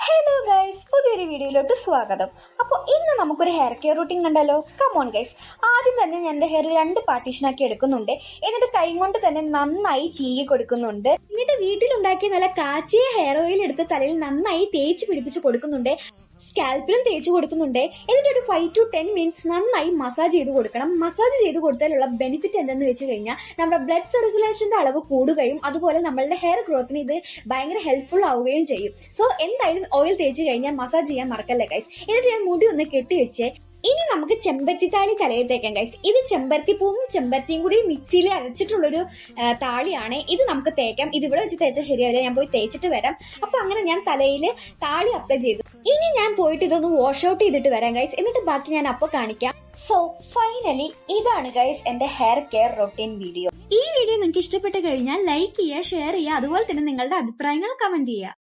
Hello guys, പുതിയൊരു വീഡിയോയിലോട്ട് സ്വാഗതം. അപ്പോൾ ഇന്ന് നമുക്കൊരു ഹെയർ കെയർ റൂട്ടീൻ കണ്ടാലോ? Come on guys. ആദ്യം തന്നെ ഞാൻ എൻ്റെ ഹെയർ 2 പാർട്ടീഷനാക്കി എടുക്കുന്നുണ്ട്. എന്നിട്ട് കൈ കൊണ്ട് തന്നെ നന്നായി ചീകി കൊടുക്കുന്നുണ്ട്. എന്നിട്ട് വീട്ടിലുണ്ടാക്കിയ നല്ല കാച്ചിയ ഹെയർ ഓയിൽ എടുത്ത് തലയിൽ നന്നായി തേച്ച് പിടിപ്പിച്ച് കൊടുക്കുന്നുണ്ട്. സ്കാൽപ്പിലും തേച്ച് കൊടുക്കുന്നുണ്ട്. എന്നിട്ട് ഒരു 5 to 10 മിനിറ്റ്സ് നന്നായി മസാജ് ചെയ്ത് കൊടുക്കണം. മസാജ് ചെയ്ത് കൊടുത്താലുള്ള ബെനിഫിറ്റ് എന്തെന്ന് വെച്ച് കഴിഞ്ഞാൽ നമ്മുടെ ബ്ലഡ് സർക്കുലേഷന്റെ അളവ് കൂടുകയും അതുപോലെ നമ്മളുടെ ഹെയർ ഗ്രോത്തിന് ഇത് ഭയങ്കര ഹെൽപ്ഫുൾ ആവുകയും ചെയ്യും. സോ എന്തായാലും ഓയിൽ തേച്ച് കഴിഞ്ഞാൽ മസാജ് ചെയ്യാൻ മറക്കല്ലേ ഗൈസ്. എന്നിട്ട് ഞാൻ മുടി ഒന്ന് കെട്ടിവെച്ച് ഇനി നമുക്ക് ചെമ്പരത്തി താളി തലയിൽ തേക്കാം ഗൈസ്. ഇത് ചെമ്പരത്തി പൂവും ചെമ്പരത്തിയും കൂടി മിക്സിയിൽ അരച്ചിട്ടുള്ളൊരു താളിയാണ്. ഇത് നമുക്ക് തേക്കാം. ഇത് ഇവിടെ വെച്ച് തേച്ചാൽ ശരിയാവില്ല, ഞാൻ പോയി തേച്ചിട്ട് വരാം. അപ്പൊ അങ്ങനെ ഞാൻ തലയിൽ താളി അപ്ലൈ ചെയ്തു. ഇനി ഞാൻ പോയിട്ട് ഇതൊന്ന് വാഷ് ഔട്ട് ചെയ്തിട്ട് വരാം ഗൈസ്. എന്നിട്ട് ബാക്കി ഞാൻ അപ്പൊ കാണിക്കാം. സോ ഫൈനലി ഇതാണ് ഗൈസ് എന്റെ ഹെയർ കെയർ റൊട്ടീൻ വീഡിയോ. ഈ വീഡിയോ നിങ്ങൾക്ക് ഇഷ്ടപ്പെട്ട് കഴിഞ്ഞാൽ ലൈക്ക് ചെയ്യുക, ഷെയർ ചെയ്യുക, അതുപോലെ തന്നെ നിങ്ങളുടെ അഭിപ്രായങ്ങൾ കമന്റ് ചെയ്യുക.